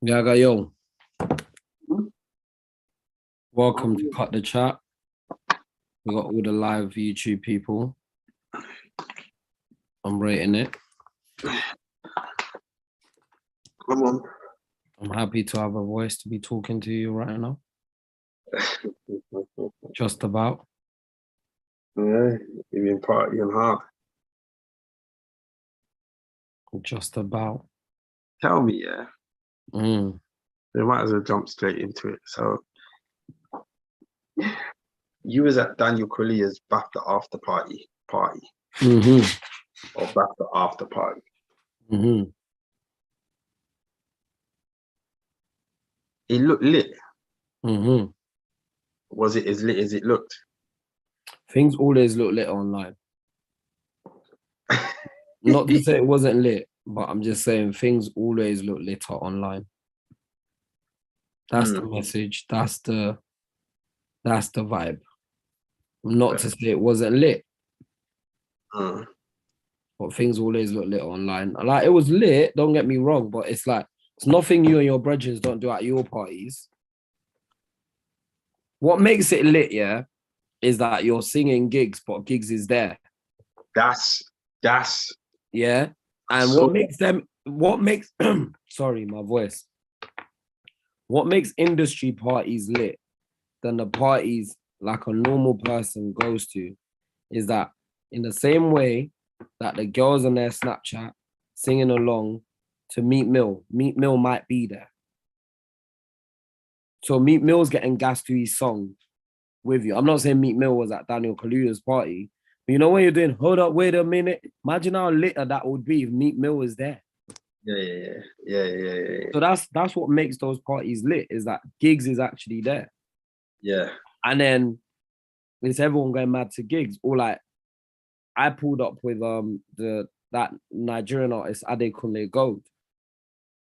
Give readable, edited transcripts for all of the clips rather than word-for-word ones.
Yeah, I got yo. Hmm? Welcome to Cut the Chat. We got all the live YouTube people. I'm rating it. Come on. I'm happy to have a voice to be talking to you right now. Just about. Yeah, you've been partying hard. Just about. Tell me, yeah. Mm. We might as well jump straight into it. So, you was at Daniel Corlea's BAFTA after party, Mm-hmm. or BAFTA after party. Mm-hmm. It looked lit. Mm-hmm. Was it as lit as it looked? Things always look lit online. Not to say it wasn't lit, but I'm just saying things always look litter online. That's the message. That's the vibe. Not to say it wasn't lit, but things always look lit online. Like it was lit, don't get me wrong, but it's like it's nothing you and your brethren don't do at your parties. What makes it lit, yeah, is that you're singing gigs, but gigs is there. That's Yeah. And so what makes sorry, my voice. What makes industry parties lit than the parties like a normal person goes to is that in the same way that the girls on their Snapchat singing along to Meat Mill might be there. So Meat Mill's getting gassed to his song with you. I'm not saying Meat Mill was at Daniel Kaluuya's party, but you know when you're doing, hold up, wait a minute. Imagine how lit that would be if Meat Mill was there. yeah. So that's what makes those parties lit, is that gigs is actually there. Yeah. And then it's everyone going mad to gigs. Or like I pulled up with that Nigerian artist Adekunle Gold.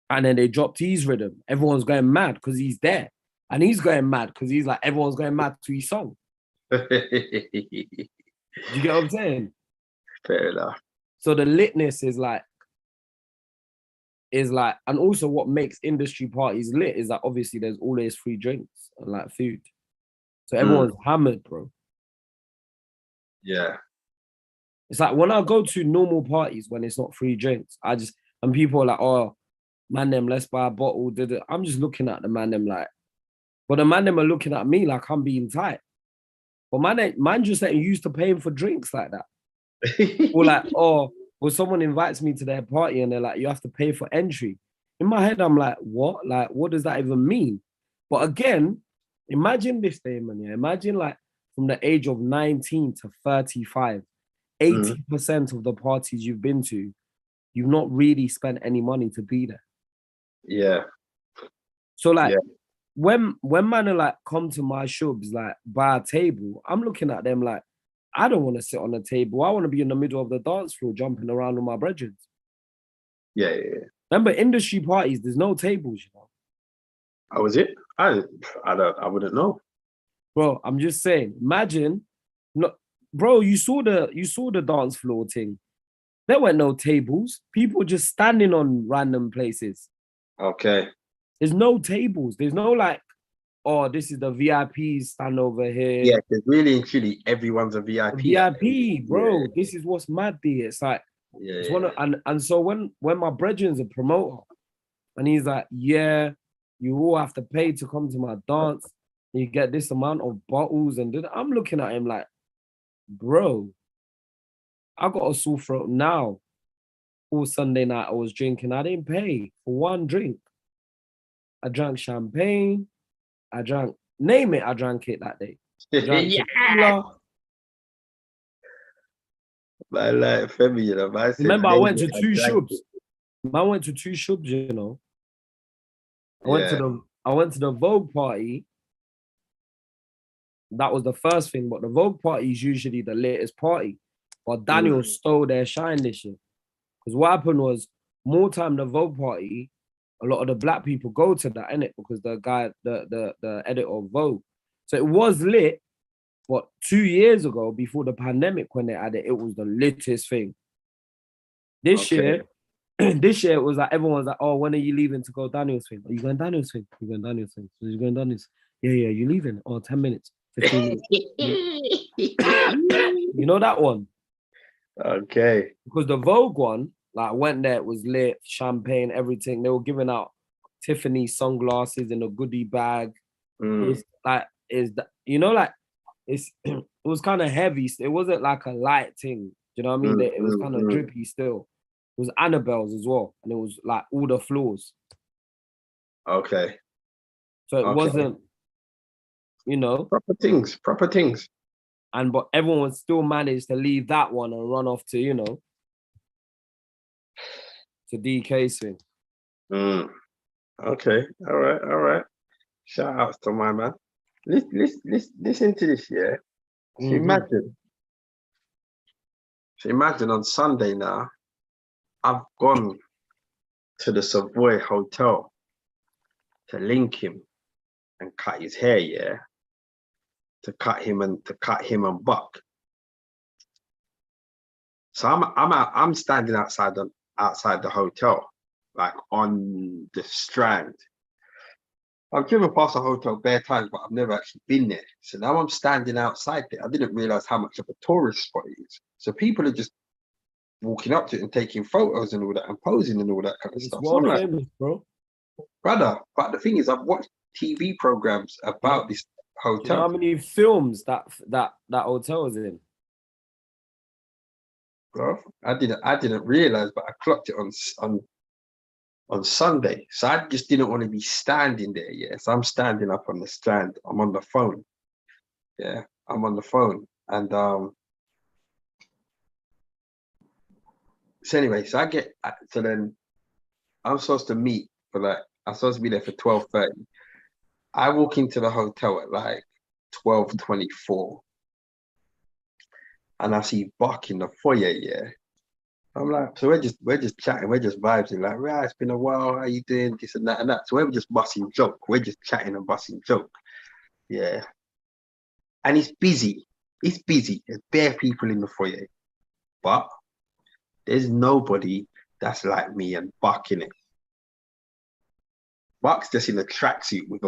And then they dropped his rhythm. Everyone's going mad because he's there. And he's going mad because he's like, everyone's going mad to his song. Do you get what I'm saying? Fair enough. So the litness is like, and also what makes industry parties lit is that obviously there's always free drinks and like food. So everyone's hammered, bro. Yeah. It's like when I go to normal parties when it's not free drinks, and people are like, oh, man, them, let's buy a bottle. I'm just looking at the man, them like, but the man, them are looking at me like I'm being tight. But man just ain't used to paying for drinks like that. Or like, or someone invites me to their party and they're like, you have to pay for entry. In my head, I'm like, what? Like, what does that even mean? But again, imagine this day, man. Yeah? Imagine like from the age of 19 to 35, 80% of the parties you've been to, you've not really spent any money to be there. Yeah. So like when man are like come to my shubs, like buy a table, I'm looking at them like, I don't want to sit on the table. I want to be in the middle of the dance floor jumping around with my brethren. Yeah. Remember, industry parties, there's no tables, you know. Oh, was it? I wouldn't know. Bro, I'm just saying, imagine, no, bro, you saw the dance floor thing. There weren't no tables. People just standing on random places. Okay. There's no tables. There's no like, oh, this is the VIPs stand over here. Yeah, because really and truly, everyone's a VIP. VIP, bro. Yeah. This is what's mad there. It's like, it's one of, and so when my brethren's a promoter, and he's like, yeah, you all have to pay to come to my dance. You get this amount of bottles, and I'm looking at him like, bro, I got a sore throat now. All Sunday night I was drinking. I didn't pay for one drink. I drank champagne. I drank, name it, I drank it that day. Yeah. My life, you know, remember, I went to two shubs. I went to two shubs, you know. I went to the Vogue party. That was the first thing, but the Vogue party is usually the latest party. But Daniel stole their shine this year. Because what happened was, more time the Vogue party, a lot of the black people go to that, innit? Because the guy, the editor of Vogue. So it was lit, but 2 years ago, before the pandemic, when they had it, it was the latest thing. This year, this year it was like everyone was like, "Oh, when are you leaving to go Daniel's thing? Are you going Daniel's thing? You going Daniel's thing? So you going Daniel's? Yeah, yeah, you leaving? Oh, 10 minutes, 15 minutes. You know that one? Okay. Because the Vogue one, like went there, it was lit, champagne, everything. They were giving out Tiffany sunglasses in a goodie bag. Mm, It's like is that like it's it was kind of heavy. It wasn't like a light thing. You know what I mean? mm, It was mm, kind of mm. drippy still. It was Annabelle's as well, and it was like all the floors. Okay. So it Okay. wasn't, you know, Proper things. Proper things. and but everyone still managed to leave that one and run off to, to DK's thing. Mm. Okay. All right. All right. Shout outs to my man. Listen to this, yeah. So Mm-hmm. imagine. So imagine on Sunday now, I've gone to the Savoy Hotel to link him and cut his hair, yeah. To cut him and buck. So I'm standing outside the hotel, like on the Strand. I've driven past the hotel bare times, but I've never actually been there. So now I'm standing outside there. I didn't realize how much of a tourist spot it is. So people are just walking up to it and taking photos and all that and posing and all that kind of It's stuff. So I'm world like, famous, bro. brother, but the thing is, I've watched TV programs Yeah. about this Do you know how hotel, many films that hotel is in? bro. I didn't realize, but I clocked it on Sunday. So I just didn't want to be standing there. Yeah. So I'm standing up on the Strand. I'm on the phone. Yeah. I'm on the phone. And so anyway, so then I'm supposed to meet for like I'm supposed to be there for 12:30. I walk into the hotel at like 12:24 and I see Buck in the foyer, yeah. I'm like, so we're just chatting, we're just vibing, like, right, it's been a while, how you doing? This and that and that. So we're just busting joke. We're just chatting and busting joke. Yeah. And it's busy. It's busy. There's bare people in the foyer. But there's nobody that's like me and Buck in it. Buck's just in a tracksuit with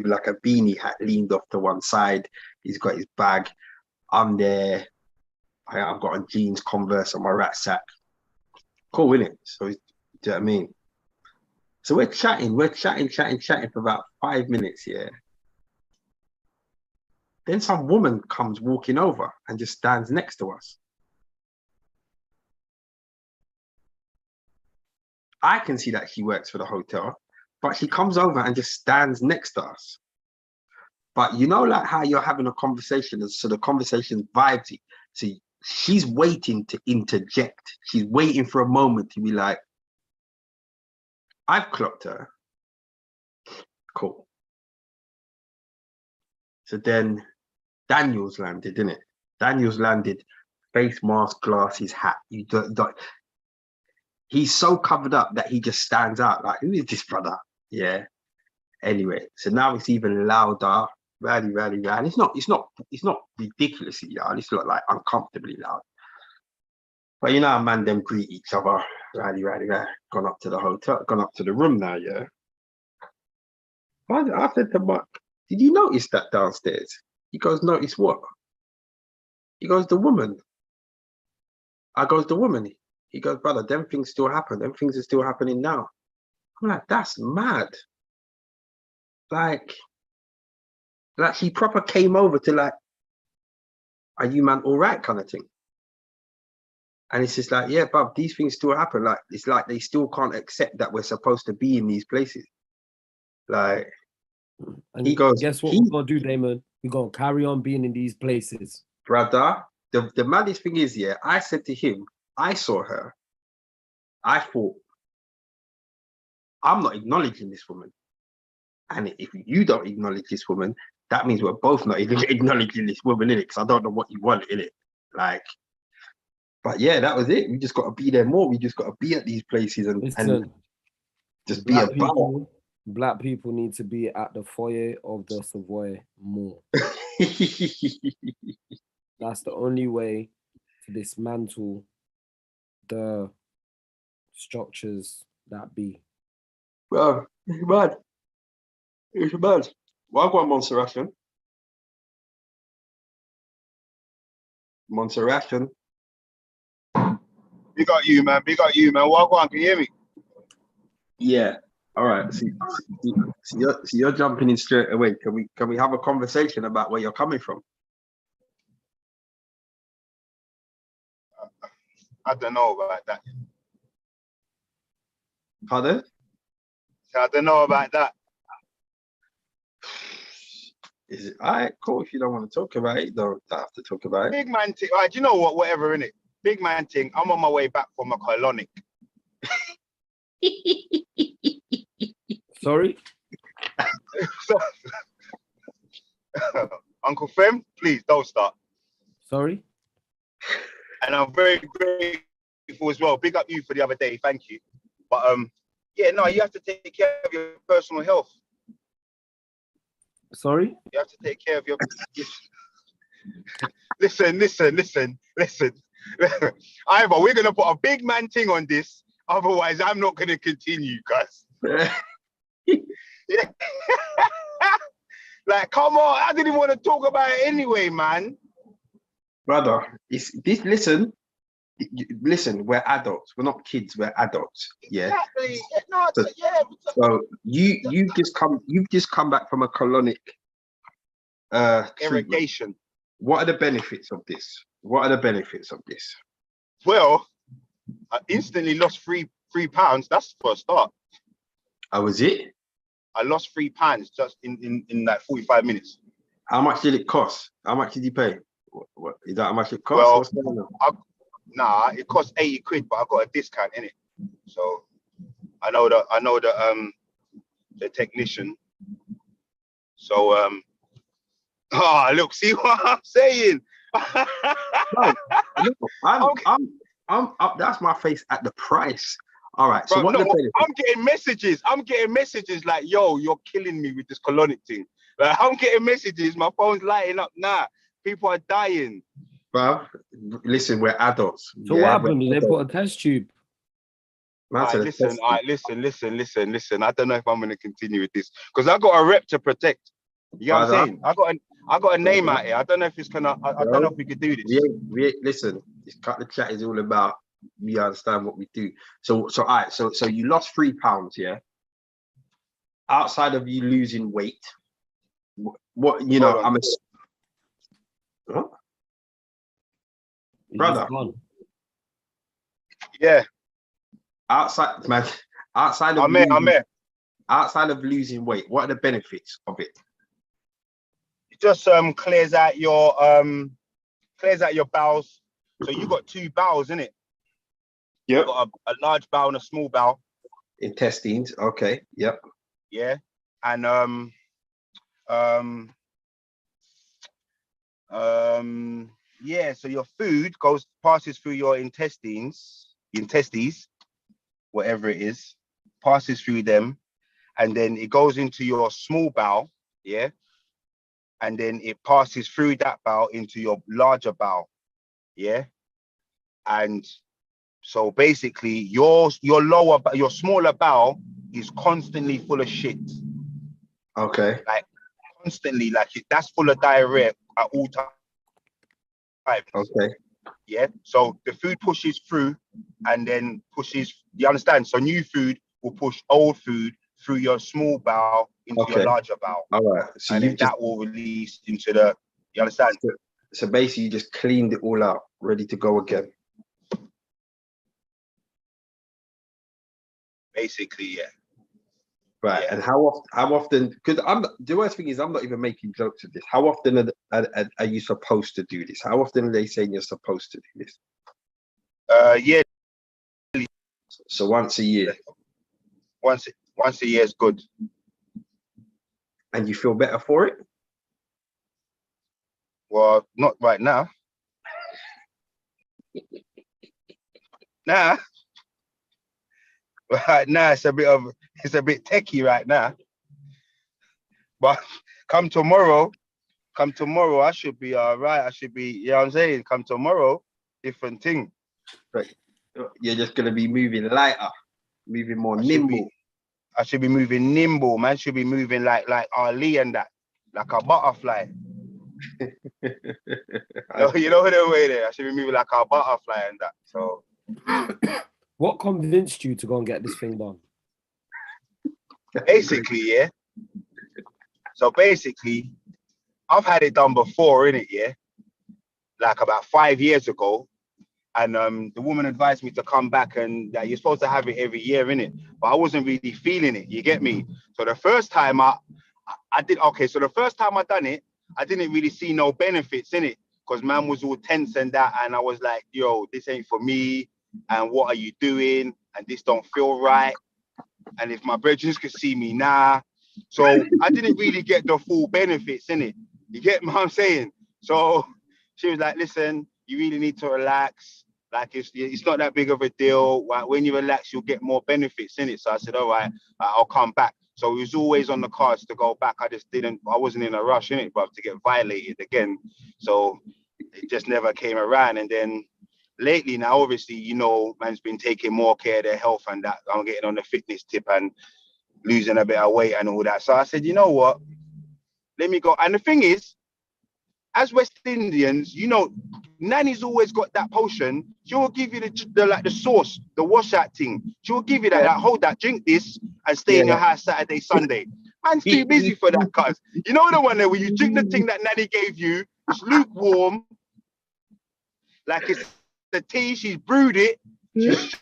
like a beanie hat leaned off to one side. He's got his bag. I'm there. I've got on jeans, Converse on my rat sack. Cool, innit? So, do you know what I mean? So we're chatting for about 5 minutes, yeah. Then some woman comes walking over and just stands next to us. I can see that she works for the hotel, but she comes over and just stands next to us. But you know, like how you're having a conversation, so the conversation's vibesy. So she's waiting to interject. She's waiting for a moment to be like, I've clocked her. Cool. So then Daniel's landed, didn't it? Daniel's landed, face mask, glasses, hat. He's so covered up that he just stands out. Like, who is this brother? Yeah. Anyway, so now it's even louder. Rally, rally, rally. It's not ridiculously loud. It's not like uncomfortably loud. But you know how man them greet each other. Rally, rally, rally. Gone up to the hotel, gone up to the room now, yeah. I said to Mark, did you notice that downstairs? He goes, notice what? He goes, the woman. I goes, the woman. He goes, brother, them things still happen. Them things are still happening now. I'm like, that's mad. Like he proper came over to like, are you man all right kind of thing. And it's just like, yeah, bruv, these things still happen. Like, it's like they still can't accept that we're supposed to be in these places. Like, And he goes, guess what we're gonna do, Damon? We're gonna carry on being in these places. brother, the maddest thing is, yeah, I said to him, I saw her. I thought, I'm not acknowledging this woman. And if you don't acknowledge this woman, that means we're both not acknowledging this woman in it, because I don't know what you want in it. Like, but yeah, that was it. We just got to be there more. We just got to be at these places and Listen, just be about. Black people need to be at the foyer of the Savoy more. That's the only way to dismantle the structures that be. Bro, it's mad. It's mad. Well, I've got Montserrat. Montserrat. Big up you, man. Big up you, man. Walk on, can you hear me? Yeah. All right. So you're jumping in straight away. Can we have a conversation about where you're coming from? I don't know about that. Pardon? I don't know about that. Is it all right? Cool. If you don't want to talk about it, you don't have to talk about it. Big man thing. Right, do you know what? Whatever, innit? Big man thing. I'm on my way back from a colonic. Sorry? So, Uncle Fem, please don't start. Sorry? And I'm very grateful as well. Big up you for the other day. Thank you. But yeah, no, you have to take care of your personal health. Sorry? You have to take care of your. Listen. Either we're gonna put a big man thing on this, otherwise I'm not gonna continue, guys. Yeah. Like, come on, I didn't want to talk about it anyway, man. Brother, it's this. Listen. We're adults. We're not kids. We're adults. Yeah. Exactly. No, So, yeah. so you've just come back from a colonic treatment. Irrigation. What are the benefits of this? Well, I instantly lost three pounds. That's for a start. How was it? I lost 3 pounds just in like 45 minutes. How much did it cost? How much did you pay? What is that? How much it cost? Well, What's going on? It cost 80 quid, but I got a discount in it. So I know the technician. So look, see what I'm saying? No, I'm up. That's my face at the price. All right. So Bro, what are the benefits? I'm getting messages like, yo, you're killing me with this colonic thing. Like, I'm getting messages. My phone's lighting up now. People are dying. Bro, listen, we're adults. So what happened? Did they put a test tube? Man, so Listen. I don't know if I'm gonna continue with this because I got a rep to protect. You know what I'm saying? I got a name out here. I don't know if it's gonna. I don't know if we could do this. Listen. This cut the chat is all about. We understand what we do. So all right. So you lost 3 pounds, yeah. Outside of you losing weight, what you know? I'm a what? Brother. Yeah. Outside of losing weight, what are the benefits of it? It just clears out your bowels. So you got 2 bowels in it. Yep. You got a large bowel and a small bowel. Intestines. Okay. Yep. Yeah. And yeah, so your food passes through your intestines, whatever it is, passes through them, and then it goes into your small bowel, yeah, and then it passes through that bowel into your larger bowel, yeah, and so basically your smaller bowel is constantly full of shit. Okay. Like constantly, like that's full of diarrhea at all times. Okay. Yeah. So the food pushes through and then pushes, you understand? So new food will push old food through your small bowel into your larger bowel. All right. So and then that will release into the, you understand? So basically you just cleaned it all out, ready to go again. Basically, yeah. Right. Yeah. And how often, because the worst thing is I'm not even making jokes of this. How often are you supposed to do this? How often are they saying you're supposed to do this? Yeah. So once a year. Once a year is good. And you feel better for it? Well, not right now. Nah. Right now it's a bit techie right now. But come tomorrow, I should be all right. I should be, you know what I'm saying? Come tomorrow, different thing. Right. You're just gonna be moving lighter, moving more I should nimble. be, I should be moving nimble, man. Should be moving like Ali and that, like a butterfly. You know the way there. I should be moving like a butterfly and that. So What convinced you to go and get this thing done? basically, yeah. So basically, I've had it done before, innit, yeah? Like about 5 years ago. And the woman advised me to come back and that you're supposed to have it every year, innit? But I wasn't really feeling it, you get me? So the first time I did, okay, so the first time I done it, I didn't really see no benefits in it because man was all tense and that. And I was like, yo, this ain't for me. And what are you doing? And this don't feel right. And if my brethren could see me now. So I didn't really get the full benefits in it. You get what I'm saying? So she was like, listen, you really need to relax. Like it's not that big of a deal. Like, when you relax, you'll get more benefits in it. So I said, all right, I'll come back. So it was always on the cards to go back. I wasn't in a rush in it, but to get violated again. So it just never came around. And then lately now, obviously, you know, man's been taking more care of their health and that. I'm getting on the fitness tip and losing a bit of weight and all that. So I said, you know what? Let me go. And the thing is, as West Indians, you know, Nanny's always got that potion. She will give you the sauce, the washout thing. She will give you that, like, hold that, drink this, and stay in your house Saturday, Sunday. Man's too busy for that, cuz. You know the one there where you drink the thing that Nanny gave you, it's lukewarm, like it's the tea, she's brewed it, she's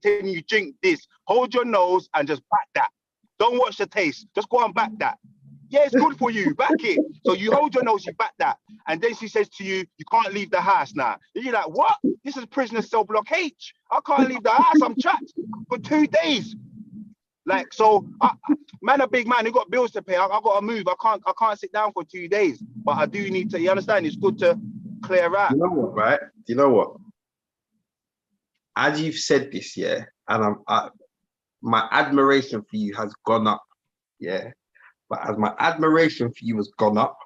telling you drink this, hold your nose and just back that. Don't watch the taste, just go and back that. Yeah, it's good for you, back it. So you hold your nose, you back that. And then she says to you, you can't leave the house now. And you're like, what? This is prisoner cell block H. I can't leave the house, I'm trapped for 2 days. Like, so, man, a big man, he got bills to pay. I got to move. I can't sit down for 2 days. But I do need to, you understand? It's good to clear out. You know what, right? You know what? As you've said this, yeah, and my admiration for you has gone up, yeah. But as my admiration for you has gone up,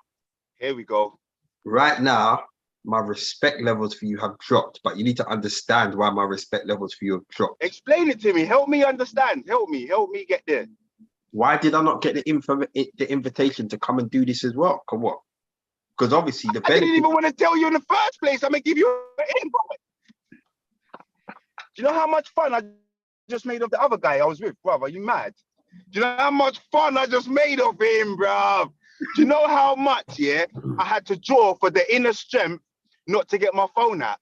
here we go. Right now, my respect levels for you have dropped. But you need to understand why my respect levels for you have dropped. Explain it to me. Help me understand. Help me get there. Why did I not get the invitation to come and do this as well? Come what? Because obviously I didn't even want to tell you in the first place. I'm gonna give you an invite. Do you know how much fun I just made of the other guy I was with, brother? Are you mad? Do you know how much fun I just made of him, bruv? Do you know how much, yeah, I had to draw for the inner strength not to get my phone out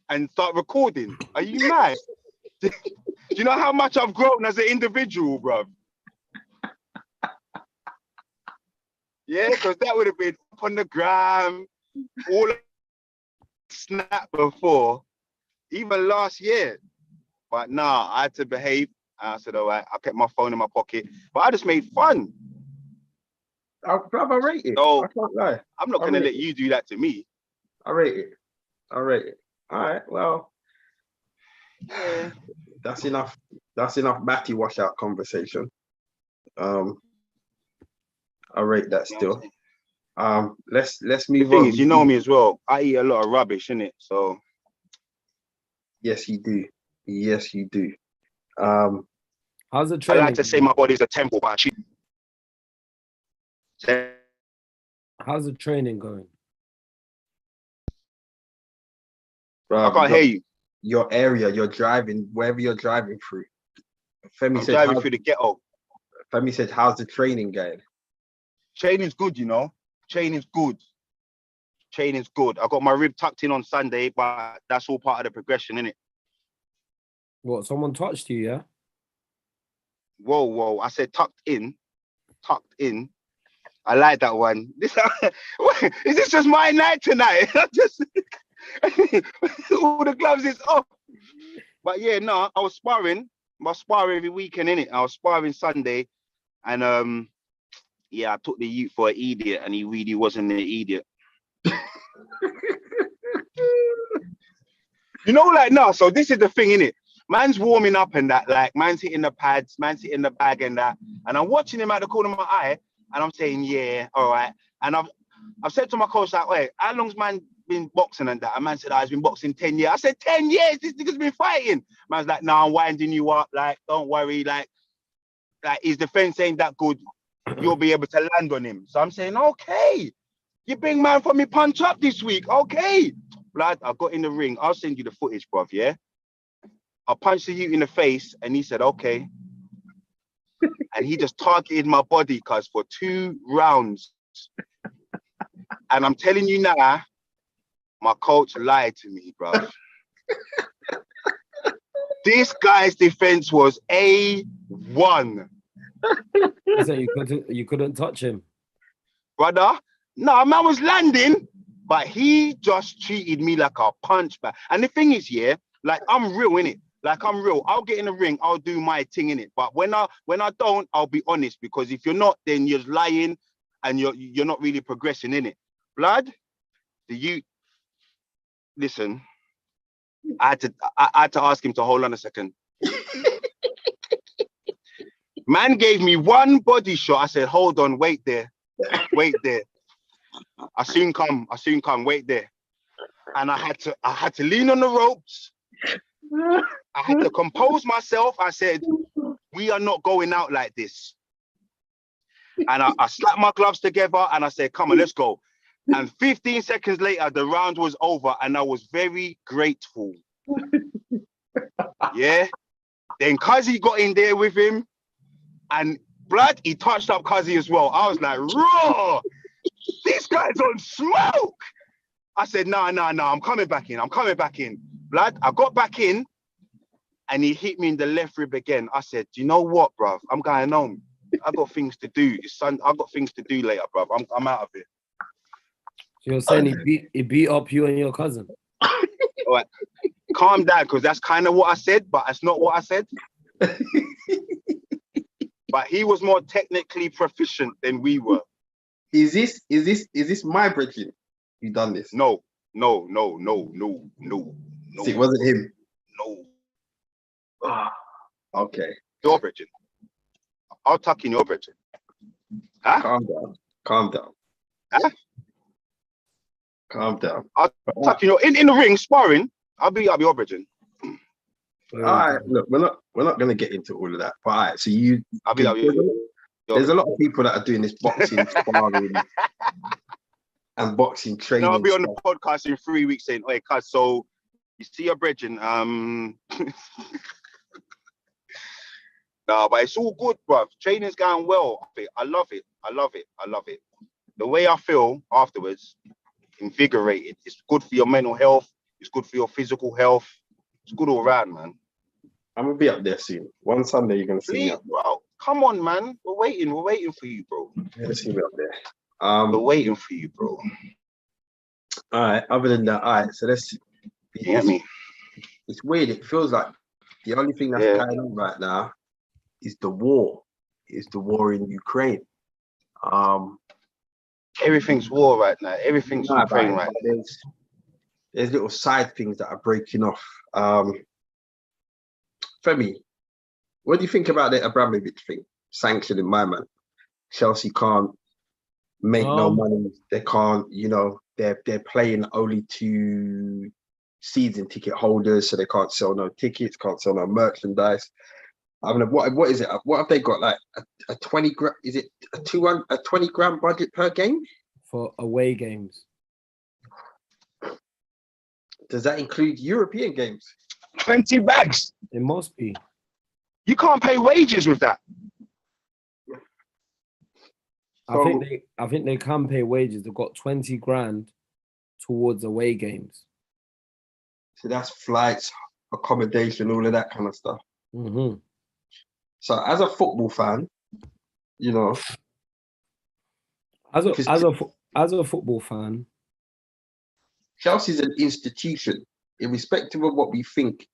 and start recording? Are you mad? Do you know how much I've grown as an individual, bruv? Yeah, because that would have been up on the gram, all snap before, even last year. But nah, I had to behave. I said, all right, I kept my phone in my pocket, but I just made fun. I rate it. So, I can't lie. I'm not going to let you do that to me. I rate it. All right, well, yeah. That's enough. That's enough Matty washout conversation. I rate that still. Let's move on. The thing is, you know me as well. I eat a lot of rubbish, innit? So. Yes, you do. Yes, you do. How's the training? I like to say my body's a temple, but how's the training going? I can't hear you. Your area, you're driving, wherever you're driving through. Femi I'm said, driving through the ghetto. Femi said, how's the training going? Training's good, you know. Training's good. Training's good. I got my rib tucked in on Sunday, but that's all part of the progression, innit? What, someone touched you, yeah? Whoa. I said tucked in. Tucked in. I like that one. Is this just my night tonight? All the gloves is off. But yeah, no, I was sparring. I spar every weekend, innit? I was sparring Sunday. And yeah, I took the youth for an idiot, and he really wasn't an idiot. You know, like, no, so this is the thing, innit? Man's warming up and that, like, man's hitting the pads, man's hitting the bag and that. And I'm watching him at the corner of my eye, and I'm saying, yeah, all right. And I've said to my coach, like, wait, how long's man been boxing and that? A man said, he's been boxing 10 years. I said, 10 years? This nigga's been fighting. Man's like, no, I'm winding you up. Like, don't worry. Like his defense ain't that good. You'll be able to land on him. So I'm saying, okay, you bring man for me punch up this week. Okay. Blood, I got in the ring. I'll send you the footage, bruv, yeah? I punched you in the face and he said, okay. And he just targeted my body, cuz, for 2 rounds. And I'm telling you now, my coach lied to me, bruv. This guy's defense was A1. So you couldn't touch him, Brother. No, man was landing, but he just treated me like a punch bag. And the thing is, yeah, like I'm real, innit? Like I'm real. I'll get in the ring, I'll do my thing in it. But when I don't, I'll be honest, because if you're not, then you're lying and you're not really progressing in it. Blood, listen. I had to ask him to hold on a second. Man gave me one body shot. I said, hold on, wait there. I soon come, wait there. And I had to lean on the ropes. I had to compose myself. I said, we are not going out like this. And I slapped my gloves together and I said, come on, let's go. And 15 seconds later, the round was over and I was very grateful. Yeah. Then Kazi got in there with him and blood, he touched up Kazi as well. I was like, raw, this guy's on smoke. I said, no, I'm coming back in. Blood, I got back in and he hit me in the left rib again. I said, do you know what, bruv? I'm going home. I got things to do. I got things to do later, bruv. I'm out of here. So you're saying he beat up you and your cousin? All right. Calm down, because that's kind of what I said, but that's not what I said. But he was more technically proficient than we were. Is this my bridging? You done this? No. So it wasn't him. No. Okay. Your bridging. I'll tuck in your bridging. Huh? Calm down. Huh? Calm down. I'll tuck in in the ring sparring. I'll be your bridging. All right, look, we're not gonna get into all of that. But all right, so there's a lot of people that are doing this boxing sparring and boxing training. I'll be on the podcast in 3 weeks saying, "Hey, cuz, so you see your bridging?" No, but it's all good, bruv. Training's going well. I love it. The way I feel afterwards, invigorated. It's good for your mental health. It's good for your physical health. It's good all around, man. I'm gonna be up there soon. One Sunday you're gonna see me up. Bro. Come on, man. We're waiting for you, bro. You're gonna see me up there. We're waiting for you, bro. All right. Other than that, all right. So let's. You get me? It's weird. It feels like the only thing that's going on right now is the war. Is the war in Ukraine? Everything's war right now. Everything's Ukraine right now. There's little side things that are breaking off. Femi, what do you think about the Abramovich thing? Sanctioning my man. Chelsea can't make no money. They can't, they're playing only to season ticket holders, so they can't sell no tickets, can't sell no merchandise. I mean, what is it? What have they got? Like a 20 grand? Is it a 20 grand budget per game for away games? Does that include European games? 20 bags. It must be. You can't pay wages with that. I think they can pay wages. They've got 20 grand towards away games. So that's flights, accommodation, all of that kind of stuff. Mm-hmm. So as a football fan, as a football fan, Chelsea's an institution, irrespective of what we think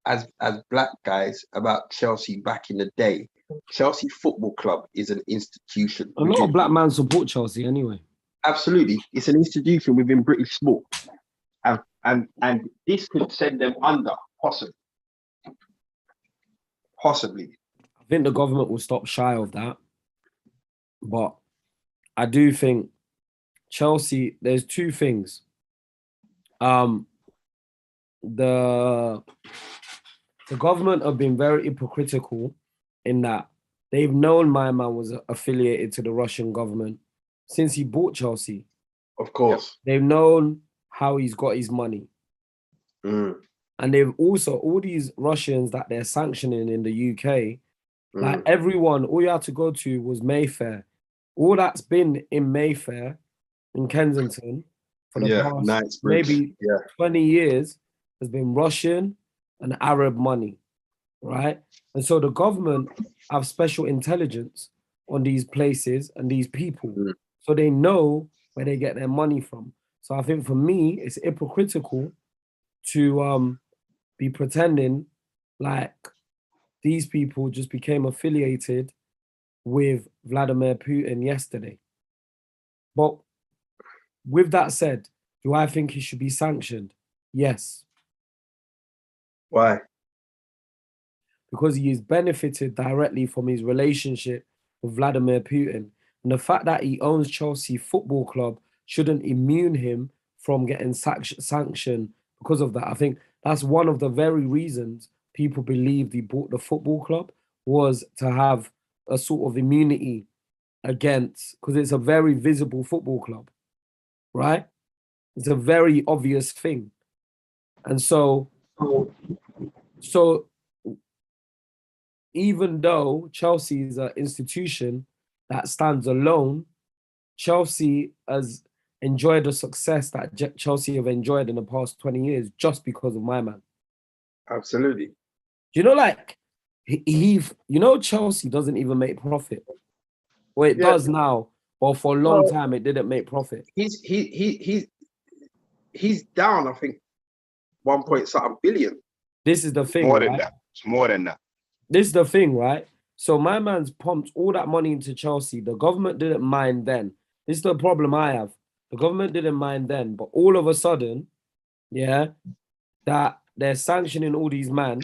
as black guys about Chelsea back in the day. Chelsea Football Club is an institution. A lot of black men support Chelsea anyway. Absolutely. It's an institution within British sport. And this could send them under, possibly. I think the government will stop shy of that. But I do think Chelsea, there's two things. The government have been very hypocritical in that they've known my man was affiliated to the Russian government since he bought Chelsea. Of course. They've known how he's got his money. Mm. And they've also, all these Russians that they're sanctioning in the UK, like Mm. everyone, all you had to go to was Mayfair. All that's been in Mayfair, in Kensington, for the Yeah, past Knightsbridge. maybe Yeah. 20 years has been Russian and Arab money, right? And so the government have special intelligence on these places and these people. Mm. So they know where they get their money from. So I think for me, it's hypocritical to be pretending like these people just became affiliated with Vladimir Putin yesterday. But with that said, do I think he should be sanctioned? Yes, Why? because he has benefited directly from his relationship with Vladimir Putin. And the fact that he owns Chelsea Football Club shouldn't immune him from getting sanctioned because of that. I think that's one of the very reasons people believed he bought the football club, was to have a sort of immunity against, because it's a very visible football club, right? It's a very obvious thing. And so even though Chelsea is an institution that stands alone, Chelsea has enjoyed the success that Chelsea have enjoyed in the past 20 years just because of my man. Absolutely. Do you know, like, Chelsea doesn't even make profit. Well, it does now, but for a long time it didn't make profit. He's down, I think, 1 point something billion. This is the thing, More right? than that. It's more than that. This is the thing, right? So my man's pumped all that money into Chelsea. The government didn't mind then. This is the problem I have. The government didn't mind then, but all of a sudden, yeah, that they're sanctioning all these men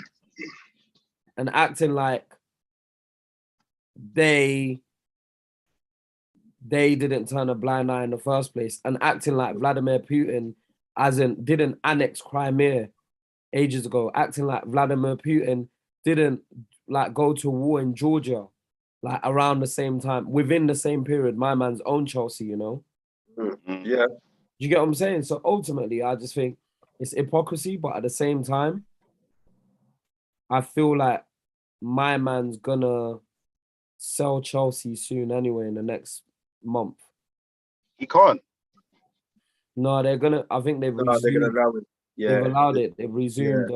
and acting like they didn't turn a blind eye in the first place, and acting like Vladimir Putin didn't annex Crimea ages ago, acting like Vladimir Putin didn't like go to war in Georgia like around the same time, within the same period my man's own Chelsea, you know? Mm. Yeah. You get what I'm saying? So ultimately, I just think it's hypocrisy, but at the same time, I feel like my man's gonna sell Chelsea soon anyway in the next month. He can't. No, they're gonna. I think they've No, they're resumed. gonna allow it. Yeah. They've allowed it. They've resumed.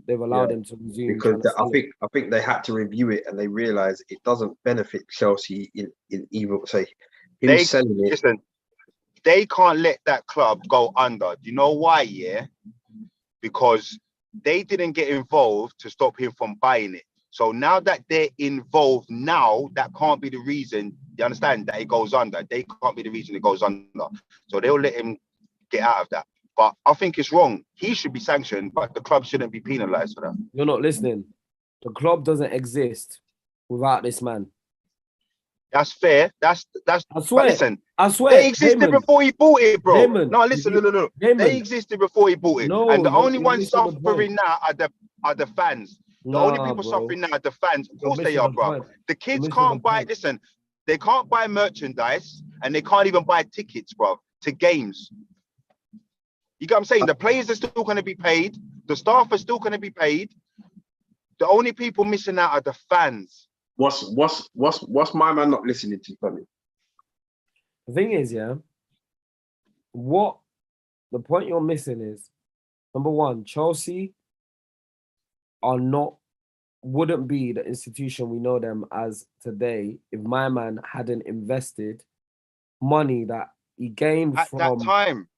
They've allowed him to resume. Because I think they had to review it and they realized it doesn't benefit Chelsea in either. Say him selling it. Listen, they can't let that club go under. Do you know why? Yeah, because they didn't get involved to stop him from buying it. So now that they're involved now, that can't be the reason, you understand, that it goes under. They can't be the reason it goes under. So they'll let him get out of that. But I think it's wrong. He should be sanctioned, but the club shouldn't be penalized for that. You're not listening. The club doesn't exist without this man. That's fair. That's. I swear. But listen, I swear. they existed Damon, before he bought it, bro. Damon, No, listen, no. Damon, They existed before he bought it, No, and the only you're ones missing the suffering now are the fans. The only people suffering now are the fans. Of course they are, bro. The kids can't buy. Listen, they can't buy merchandise, and they can't even buy tickets, bro, to games. You get what I'm saying? The players are still going to be paid. The staff are still going to be paid. The only people missing out are the fans. What's my man not listening to, funny? The thing is, yeah, what the point you're missing is, number one, Chelsea wouldn't be the institution we know them as today if my man hadn't invested money that he gained At from that time.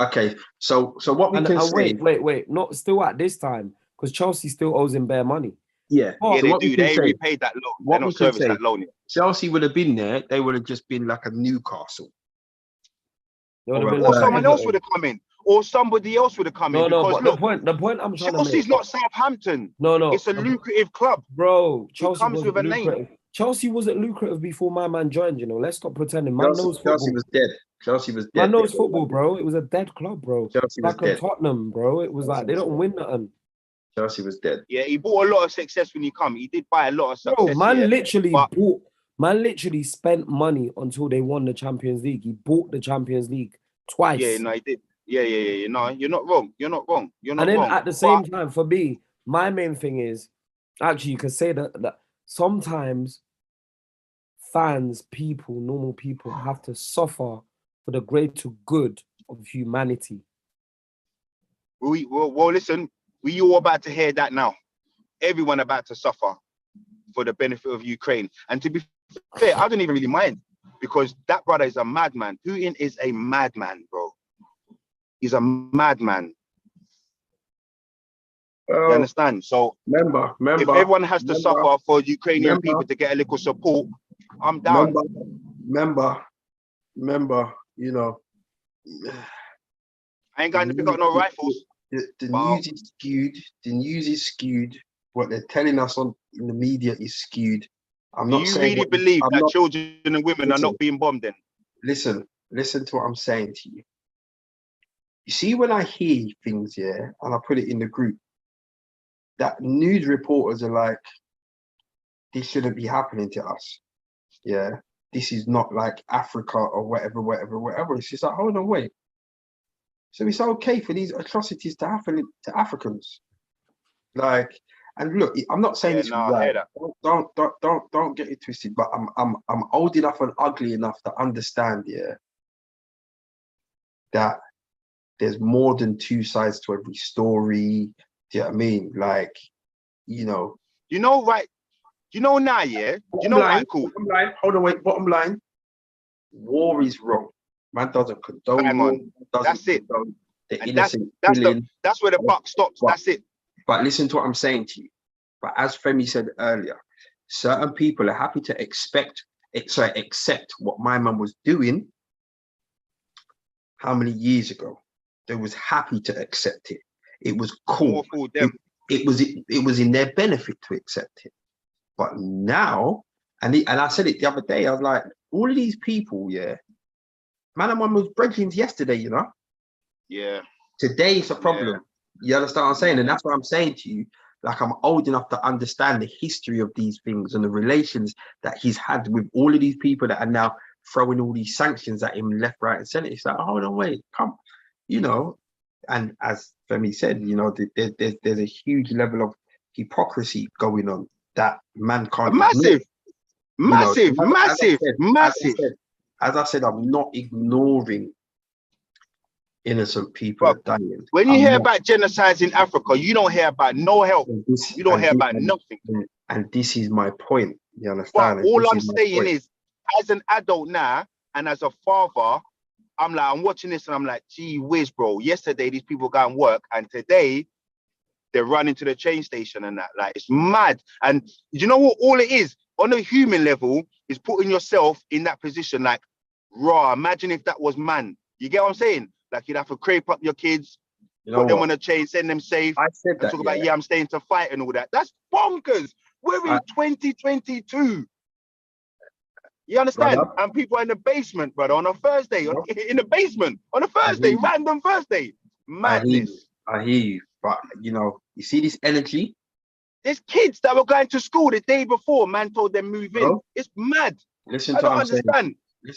Okay, so what we can say. Wait, not still at this time, because Chelsea still owes him bare money. Yeah, Yeah, so they what do. we can They say, repaid that loan. what They're we not can servicing say, that loan yet. Chelsea would have been there. They would have just been like a Newcastle. They would have been Or like someone else Everton. would have come in. Or somebody else would have come in. No, Because but look, the point I'm trying to Chelsea's make. not Southampton. No, It's a lucrative club. bro. It Chelsea comes wasn't with a name. lucrative. Chelsea wasn't lucrative before my man joined, you know. Let's stop pretending. Man Chelsea, knows Chelsea football. was dead. Chelsea was Man dead. They knows were football, like, bro. It was a dead club, bro. Chelsea was Like a dead. Tottenham, bro. It was Chelsea like they was don't dead. win nothing. Chelsea was dead. Yeah, he bought a lot of success when he come. He did buy a lot of Bro, success. man Yeah, literally but bought, man literally spent money until they won the Champions League. He bought the Champions League yeah, twice. no, he did. Yeah. No, you're not wrong. You're not wrong. You're And not then wrong. at the But same time, for me, my main thing is actually you could say that sometimes fans, people, normal people have to suffer for the greater good of humanity. well, listen, we all about to hear that now. Everyone about to suffer for the benefit of Ukraine. And to be fair, I don't even really mind because that brother is a madman. Putin is a madman, bro. He's a madman. You understand? So Remember, if everyone has to suffer for Ukrainian people to get a little support, I'm down. Remember, you know, I ain't going to pick up no rifles. the news is skewed. The news is skewed. What they're telling us in the media is skewed. Do you really believe that children and women are not being bombed then? Listen to what I'm saying to you. You see, when I hear things, yeah, and I put it in the group, that news reporters are like, this shouldn't be happening to us. Yeah, this is not like Africa or whatever. It's just like, hold on, wait. So it's okay for these atrocities to happen to Africans. Like, and look, I'm not saying it's right. Don't get it twisted. But I'm old enough and ugly enough to understand, yeah, that there's more than two sides to every story. Do you know what I mean? Like, you know. Right? You know now, yeah. Cool. Bottom line. Hold on, wait. Bottom line. War is wrong. Man doesn't condone war. That's it. The innocent killing. That's where the buck stops. That's it. But listen to what I'm saying to you. But as Femi said earlier, certain people are happy to accept what my mum was doing. How many years ago? They was happy to accept it. It was cool. It was in their benefit to accept it. But now, and I said it the other day, I was like, all of these people, yeah, man and one was brethren yesterday, you know? Yeah. Today it's a problem. Yeah. You understand what I'm saying? And that's what I'm saying to you. Like, I'm old enough to understand the history of these things and the relations that he's had with all of these people that are now throwing all these sanctions at him left, right, and center. It's like, hold on, wait, come, you know. And as Femi said, you know, there's a huge level of hypocrisy going on that man can't massive. As I said, I'm not ignoring innocent people dying. When you hear about genocides in Africa, you don't hear about no help. You don't hear about nothing. And this is my point. You understand? But all I'm saying is, as an adult now and as a father, I'm watching this and I'm like, gee whiz, bro. Yesterday these people go and work, and today they're running to the train station and that. Like, it's mad. And you know what? All it is on a human level is putting yourself in that position. Like, raw. Imagine if that was man. You get what I'm saying? Like, you'd have to crepe up your kids, put them on a chain, send them safe. I said that. Talk about, I'm staying to fight and all that. That's bonkers. We're in 2022. You understand? Brother. And people are in the basement, brother, on a Thursday, in the basement, on a Thursday, random Thursday. Madness. I hear you. But, you know, you see this energy? There's kids that were going to school the day before, man told them move in. It's mad. I don't understand.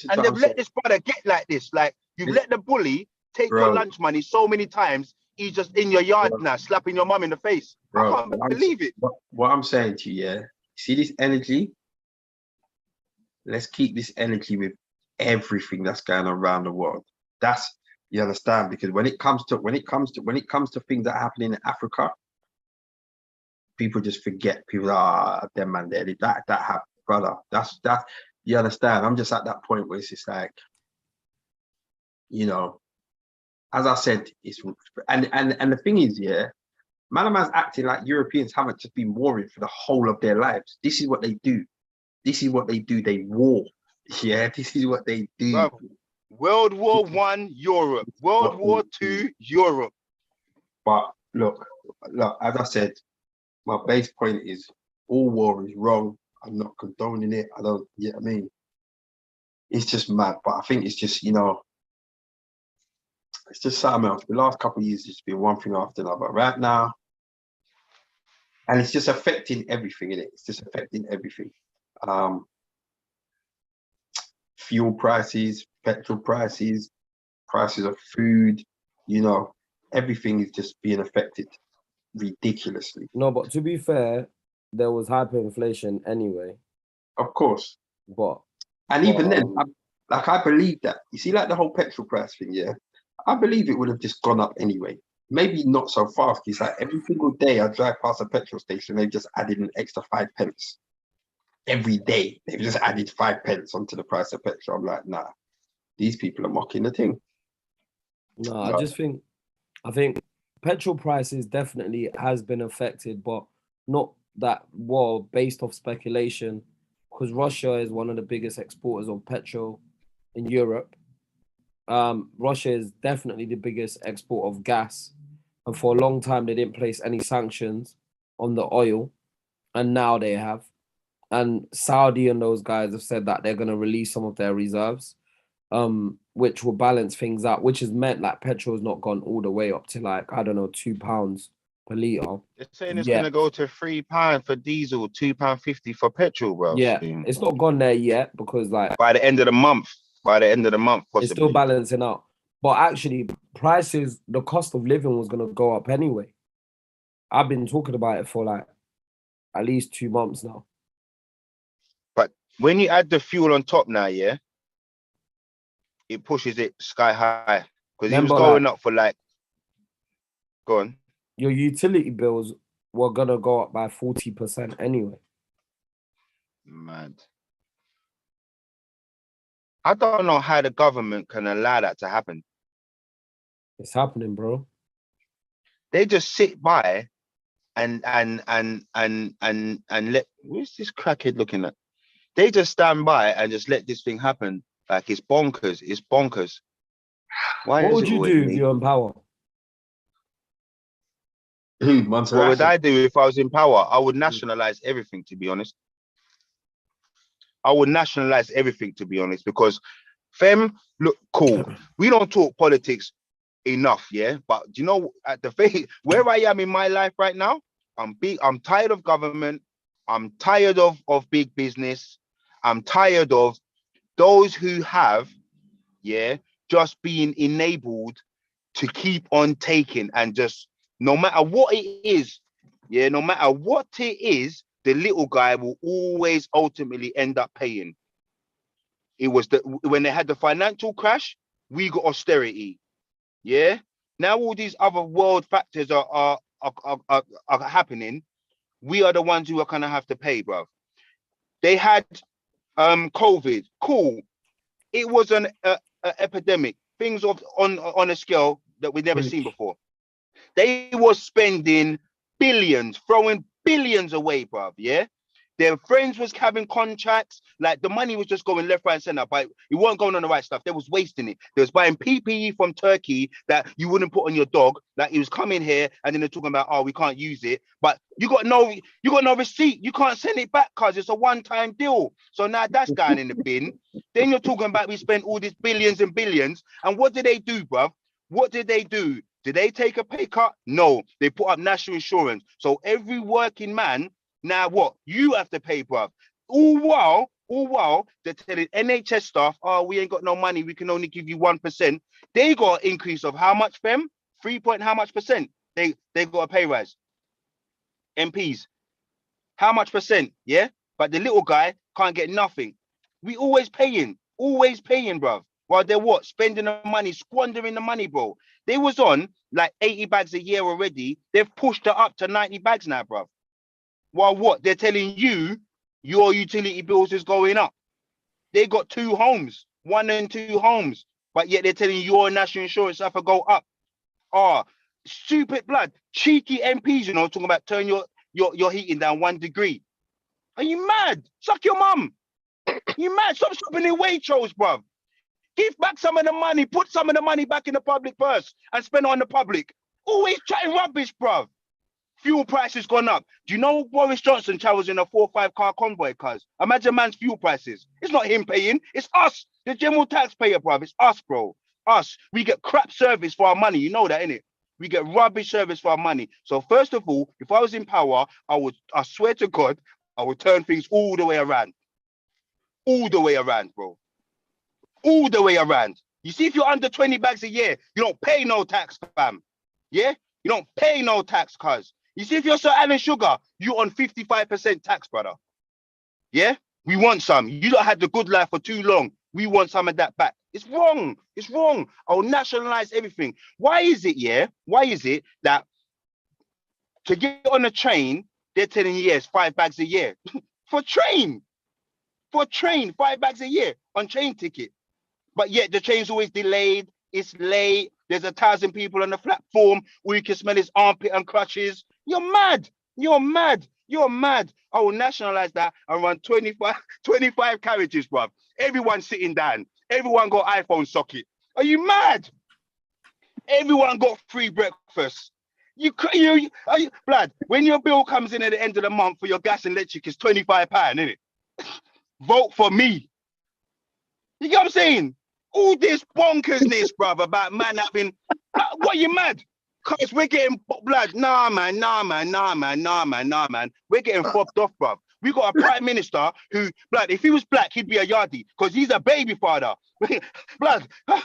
And they've let this brother get like this. Like, you've let the bully take your lunch money so many times, he's just in your yard now, slapping your mum in the face. I can't believe it. What I'm saying to you, yeah, see this energy? Let's keep this energy with everything that's going on around the world. That's, you understand? Because when it comes to things that are happening in Africa, people just forget. People are them man there. That happened, brother. That's you understand? I'm just at that point where it's just like, you know, as I said, it's and the thing is, yeah, man's acting like Europeans haven't just been warring for the whole of their lives. This is what they do. They war. Yeah, this is what they do. Bro, World War I, Europe. World War II, Europe. But look, as I said, my base point is all war is wrong. I'm not condoning it. I don't, I mean, it's just mad. But I think it's just, it's just something else. The last couple of years, it's been one thing after another. Right now, and it's just affecting everything, innit? It's just affecting everything. Fuel prices, petrol prices, prices of food, everything is just being affected ridiculously. No, but to be fair, there was hyperinflation anyway. Of course. But even then, I believe that. You see, like the whole petrol price thing, yeah? I believe it would have just gone up anyway. Maybe not so fast. It's like every single day I drive past a petrol station, they've just added an extra 5 pence. Every day, they've just added 5 pence onto the price of petrol. I'm like, nah, these people are mocking the thing. No, I think petrol prices definitely has been affected, but not that well based off speculation, because Russia is one of the biggest exporters of petrol in Europe. Russia is definitely the biggest export of gas, and for a long time they didn't place any sanctions on the oil, and now they have. And Saudi and those guys have said that they're going to release some of their reserves, which will balance things out, which has meant like petrol has not gone all the way up to like, I don't know, £2 per litre. They're saying it's going to go to £3 for diesel, £2.50 for petrol, bro. Yeah, it's not gone there yet because like by the end of the month, possibly. It's still balancing out. But actually, prices, the cost of living was going to go up anyway. I've been talking about it for like at least 2 months now. But when you add the fuel on top now, yeah, it pushes it sky high. Because it was going up for like, go on. Your utility bills were going to go up by 40% anyway. Mad. I don't know how the government can allow that to happen. It's happening, bro. They just sit by and let, where's this crackhead looking at? They just stand by and just let this thing happen. Like it's bonkers. It's bonkers. What would you do if you're in power? What would I do if I was in power? I would nationalize everything, to be honest. I would nationalize everything, to be honest, because fem, look, cool. We don't talk politics enough, yeah. But you know, at the phase where I am in my life right now, I'm tired of government. I'm tired of big business. I'm tired of those who have, yeah, just being enabled to keep on taking, and just no matter what it is, yeah, no matter what it is, the little guy will always ultimately end up paying. It was when they had the financial crash, we got austerity. Yeah. Now all these other world factors are happening. We are the ones who are gonna have to pay, bro. They had COVID. Cool. It was an epidemic. Things on a scale that we've never seen before. They were spending billions, throwing billions away, bruv. Yeah. Their friends was having contracts, like the money was just going left, right, and center, but it wasn't going on the right stuff. They was wasting it. They was buying PPE from Turkey that you wouldn't put on your dog. Like he was coming here and then they're talking about, oh, we can't use it. But you got no receipt. You can't send it back because it's a one-time deal. So now that's going in the bin. Then you're talking about we spent all these billions and billions. And what did they do, bruv? What did they do? Did they take a pay cut? No. They put up national insurance. So every working man, now what? You have to pay, bruv. All while they're telling NHS staff, oh, we ain't got no money. We can only give you 1%. They got an increase of how much, fam? 3 point how much percent? They got a pay rise. MPs. How much percent? Yeah? But the little guy can't get nothing. We always paying, bruv. While they're what? Spending the money, squandering the money, bro. They was on like 80 bags a year already. They've pushed it up to 90 bags now, bruv. While what? They're telling you your utility bills is going up. They got 2 homes, 1 and 2 homes, but yet they're telling you your national insurance have to go up. Oh, stupid blood, cheeky MPs, you know, talking about turn your heating down 1 degree. Are you mad? Suck your mum. You mad? Stop shopping in Waitrose, bruv. Give back some of the money. Put some of the money back in the public purse and spend it on the public. Always chatting rubbish, bruv. Fuel prices gone up. Do you know Boris Johnson travels in a 4-5 car convoy, cuz? Imagine man's fuel prices. It's not him paying, it's us, the general taxpayer, bruv. It's us, bro. Us. We get crap service for our money. You know that, innit? We get rubbish service for our money. So first of all, if I was in power, I swear to God, I would turn things all the way around. All the way around, bro. All the way around. You see, if you're under 20 bags a year, you don't pay no tax, fam. Yeah? You don't pay no tax, cuz. You see, if you're Sir Alan Sugar, you on 55% tax, brother. Yeah? We want some. You don't had the good life for too long. We want some of that back. It's wrong. It's wrong. I'll nationalize everything. Why is it, yeah? Why is it that to get on a train, they're telling you, yes, 5 bags a year? For train, 5 bags a year on train ticket. But yet the train's always delayed. It's late. There's 1,000 people on the platform. All you can smell is armpit and crutches. You're mad. You're mad. You're mad. I will nationalize that and run 25 carriages, bruv. Everyone sitting down. Everyone got iPhone socket. Are you mad? Everyone got free breakfast. Are you blood? When your bill comes in at the end of the month for your gas and electric, it's £25, isn't it? Vote for me. You get what I'm saying? All this bonkersness, bruv, about man having. What, you mad? Cause we're getting blood. Nah, man. We're getting fobbed off, bruv. We got a prime minister who, blood, if he was black, he'd be a yardie because he's a baby father. Blood, are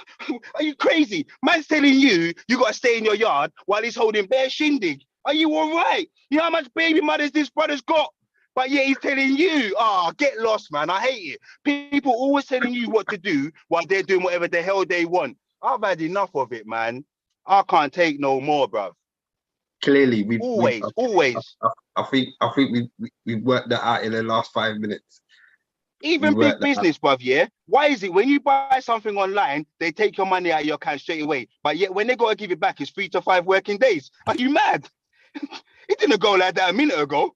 you crazy? Man's telling you got to stay in your yard while he's holding bare shindig. Are you all right? You know how much baby mothers this brother's got? But yeah, he's telling you, get lost, man. I hate it. People always telling you what to do while they're doing whatever the hell they want. I've had enough of it, man. I can't take no more, bruv. Clearly, always. I think we've worked that out in the last 5 minutes. Even big business, bruv, yeah? Why is it when you buy something online, they take your money out of your account straight away, but yet when they got to give it back, it's 3 to 5 working days? Are you mad? It didn't go like that a minute ago.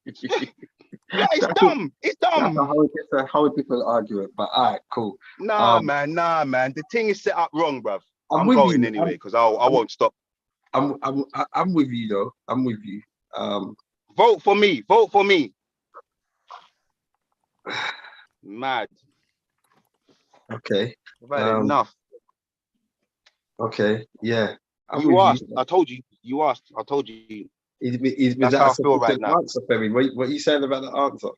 Yeah, it's dumb. It's dumb. That's how people argue it, but all right, cool. Nah, man. The thing is set up wrong, bruv. I'm with voting you. anyway because I won't stop. I'm with you though. I'm with you. Vote for me. Vote for me. Mad. Okay. I've had enough. Okay. Yeah. You asked. I told you. You asked. I told you. That's how I feel right now. Answer, Femi. What are you saying about the answer?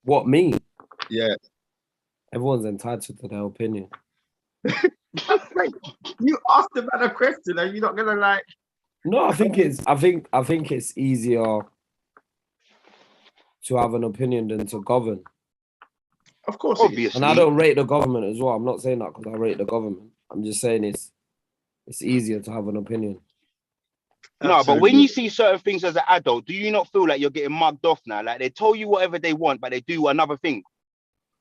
What, me? Yeah. Everyone's entitled to their opinion. You asked about a question. Are you not gonna like? No, I think it's easier to have an opinion than to govern. Of course, obviously. And I don't rate the government as well. I'm not saying that because I rate the government. I'm just saying it's easier to have an opinion. No, absolutely. But when you see certain things as an adult, do you not feel like you're getting mugged off now? Like they tell you whatever they want, but they do another thing.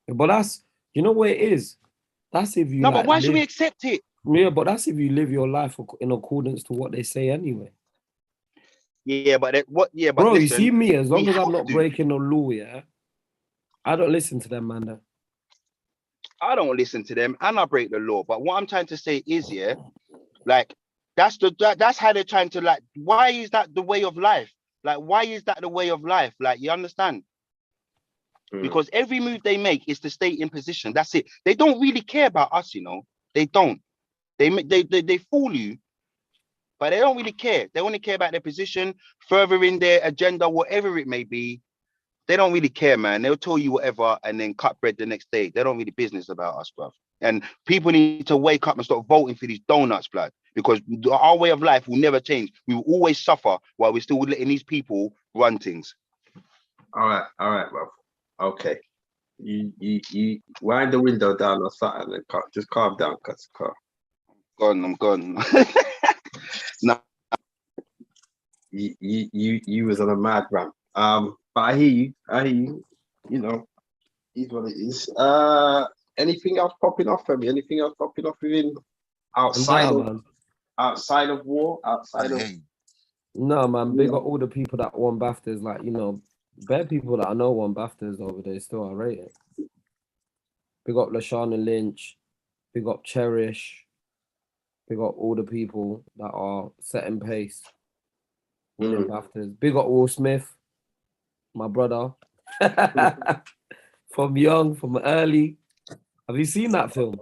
But that's, you know what it is? That's if you. No, but why should we accept it? Yeah, but that's if you live your life in accordance to what they say anyway. Yeah, but bro, listen, you see me, as long as I'm not breaking the law, yeah, I don't listen to them, man. I don't listen to them and I break the law. But what I'm trying to say is, yeah, like that's how they're trying to, like, why is that the way of life? Like, why is that the way of life? Like, you understand? Because every move they make is to stay in position. That's it. They don't really care about us, you know. They don't. They fool you, but they don't really care. They only care about their position, furthering their agenda, whatever it may be. They don't really care, man. They'll tell you whatever and then cut bread the next day. They don't really business about us, bruv. And people need to wake up and start voting for these donuts, blood, because our way of life will never change. We will always suffer while we're still letting these people run things. All right, bruv. Okay. You wind the window down or something and just calm down, cuz. I'm gone. No. You was on a mad rant. But I hear you. You know, is what it is. Anything else popping off for me? Anything else popping off within outside of war? Outside of no, man. Big up all the people that won BAFTAs, like, you know, bare people that I know won BAFTAs over there still. I rate it. Big up Lashana Lynch. Big up Cherish. Big up all the people that are setting pace. Winning BAFTAs. Big up Will Smith, my brother. From young, from early. Have you seen that film?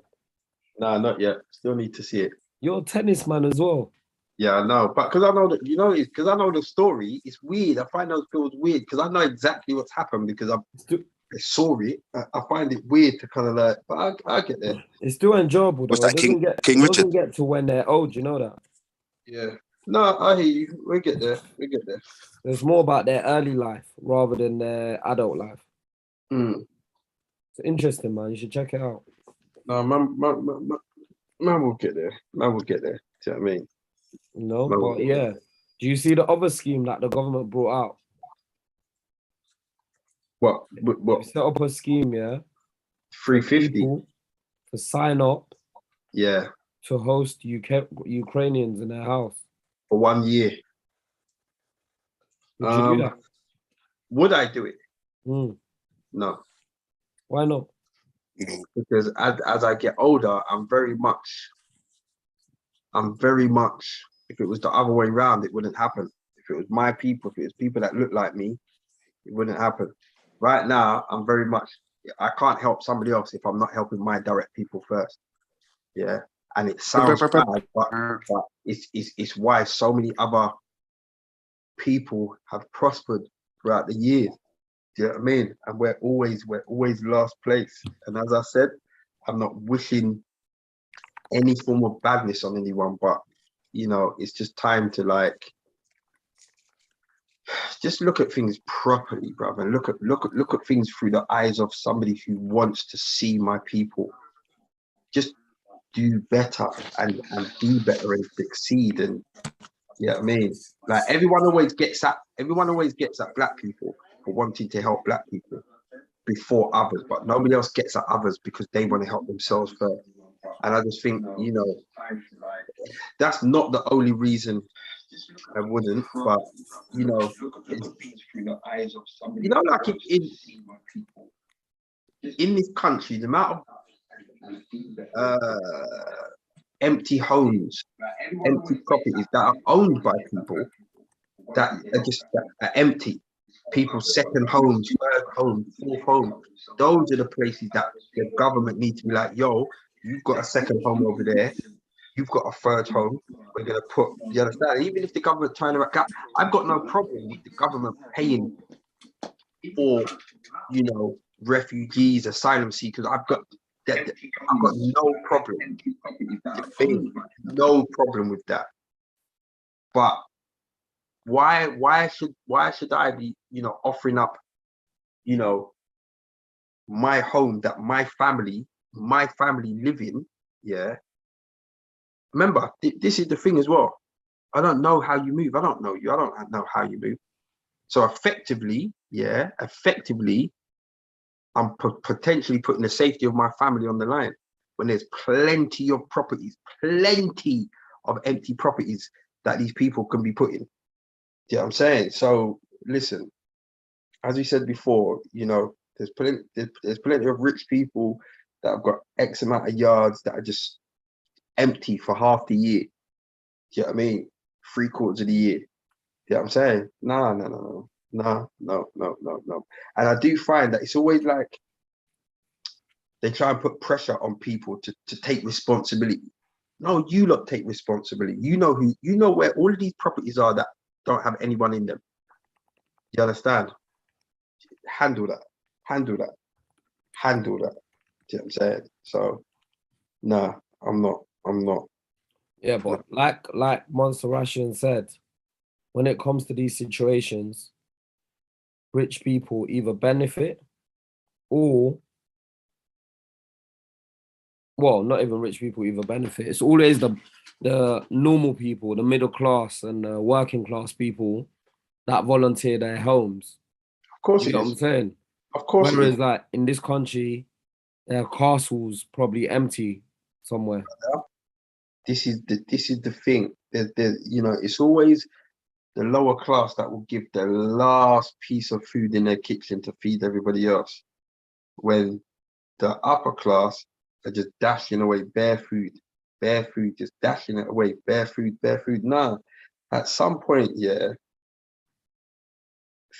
No, not yet. Still need to see it. You're a tennis man as well. Yeah, I know, but because I know that because I know the story. It's weird. I find those films weird because I know exactly what's happened because I saw it. I find it weird to kind of like, but I get there. It's still enjoyable though. What's that, King It Richard? doesn't get to when they're old. You know that. Yeah. No, I hear you. We get there. We get there. It's more about their early life rather than their adult life. It's interesting, man. You should check it out. No, man will get there. Man will get there. Do you know what I mean? No, Man will but get yeah. there. Do you see the other scheme that the government brought out? What? They set up a scheme, yeah, 350. people to sign up Yeah, to host Ukrainians in their house. for 1 year. Would you do that? Would I do it? No, Why not? because as I get older, I'm very much. If it was the other way around, it wouldn't happen. If it was my people, if it was people that look like me, it wouldn't happen. Right now, I'm very much. I can't help somebody else if I'm not helping my direct people first. Yeah, and it sounds bad, but it's why so many other people have prospered throughout the years. Do you know what I mean? And we're always last place. And as I said, I'm not wishing any form of badness on anyone, but it's just time to like just look at things properly, brother. And look at things through the eyes of somebody who wants to see my people just do better and do better and succeed. And you know what I mean? Like everyone always gets at black people for wanting to help black people before others, but nobody else gets at others because they want to help themselves first. And I just think, that's not the only reason I wouldn't, but like in this country, the amount of empty homes, empty properties that are owned by people that are empty. People's second homes, third home, fourth home. Those are the places that the government needs to be like, yo, you've got a second home over there. You've got a third home. We're going to put, you understand? Even if the government trying to, I've got no problem with the government paying for, refugees, asylum seekers. I've got no problem. No problem with that. But why should I be, offering up, my home that my family live in? Yeah. Remember, this is the thing as well. I don't know how you move. I don't know you. I don't know how you move. So effectively, I'm potentially putting the safety of my family on the line when there's plenty of plenty of empty properties that these people can be put in. You know what I'm saying? So listen, as we said before, there's plenty of rich people that have got X amount of yards that are just empty for half the year. Do you know what I mean? 3/4 of the year. You know what I'm saying? No. And I do find that it's always like they try and put pressure on people to take responsibility. No, you lot take responsibility. You know where all of these properties are that don't have anyone in them. You understand? Handle that. Do you know what I'm saying? So no, I'm not. Yeah, but like Monster Russian said, when it comes to these situations, rich people either benefit or, well, not even rich people either benefit. It's always the normal people, the middle class and the working class people that volunteer their homes. Of course, you know what I'm saying? Of course. Whereas, like in this country, their castles probably empty somewhere. This is the thing. It's always the lower class that will give the last piece of food in their kitchen to feed everybody else, when the upper class are just dashing away bare food, just dashing it away, bare food. Nah, at some point, yeah,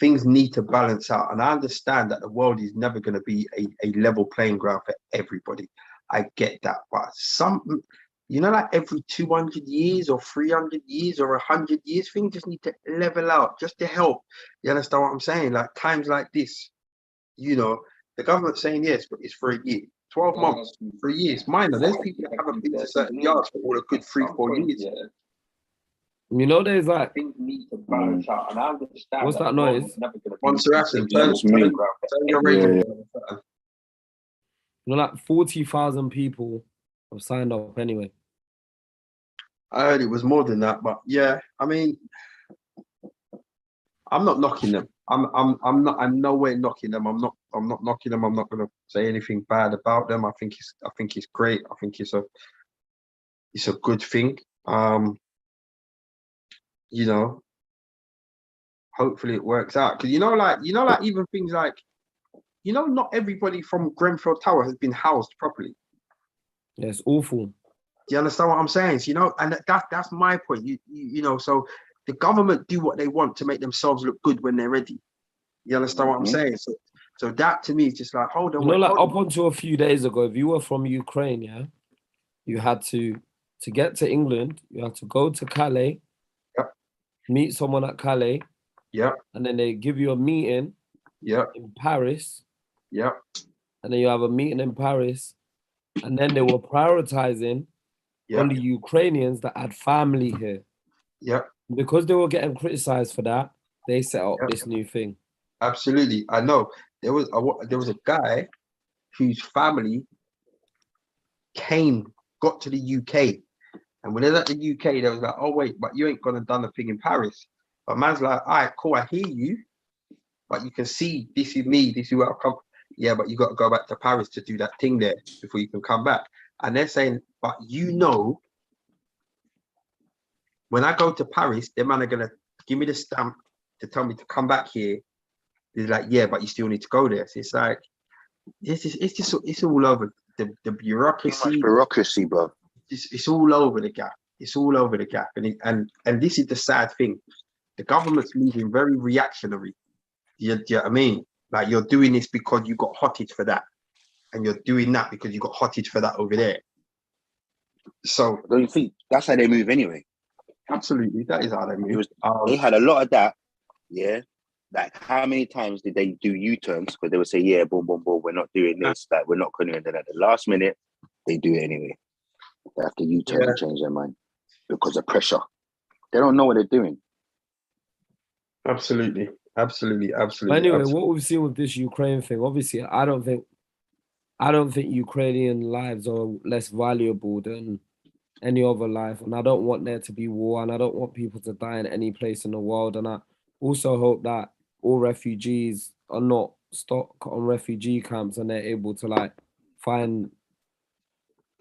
things need to balance out. And I understand that the world is never going to be a level playing ground for everybody. I get that. But like every 200 years or 300 years or 100 years, things just need to level out just to help. You understand what I'm saying? Like times like this, the government's saying yes, but it's for a year. 12 months, 3 years. Minor. There's people that haven't been to certain yards for all a good 3-4 years. There's like things need to balance out, and I understand. What's that noise? Monster Acid, turn your radio. Like 40,000 people have signed up anyway. I heard it was more than that, but yeah, I mean, I'm not knocking them. I'm nowhere knocking them. I'm not knocking them. I'm not gonna say anything bad about them. I think it's great. I think it's a good thing. Hopefully it works out. Because like even things like, not everybody from Grenfell Tower has been housed properly. Yeah, it's awful. Do you understand what I'm saying? So, and that's my point. So the government do what they want to make themselves look good when they're ready. You understand what I'm saying? So that to me is just like, hold on. Up until a few days ago, if you were from Ukraine, yeah, you had to get to England, you had to go to Calais, meet someone at Calais, and then they give you a meeting, in Paris, and then you have a meeting in Paris, and then they were prioritizing on the Ukrainians that had family here. Because they were getting criticized for that, they set up this new thing. Absolutely, I know. There was a guy whose family got to the UK, and when they was at the UK, they was like, "Oh wait, but you ain't gonna done the thing in Paris." But man's like, "All right, cool, I hear you, but you can see this is me, this is where I come." Yeah, but you got to go back to Paris to do that thing there before you can come back. And they're saying, "But when I go to Paris, them man are gonna give me the stamp to tell me to come back here." They're like, "Yeah, but you still need to go there." So it's like, it's all over the bureaucracy. Too much bureaucracy, bro. It's all over the gap. It's all over the gap, and this is the sad thing. The government's moving very reactionary. Do you know what I mean? Like you're doing this because you got hottage for that, and you're doing that because you got hottage for that over there. So don't you think that's how they move anyway? Absolutely, that is how they move. They had a lot of that, yeah. Like how many times did they do U-turns? Because they would say, "Yeah, boom, boom, boom, we're not doing this. Like we're not going to." And then at the last minute, they do it anyway. They have to U-turn and change their mind because of pressure. They don't know what they're doing. Absolutely. Anyway, what we've seen with this Ukraine thing, obviously, I don't think Ukrainian lives are less valuable than any other life, and I don't want there to be war, and I don't want people to die in any place in the world, and I also hope that all refugees are not stuck on refugee camps and they're able to like find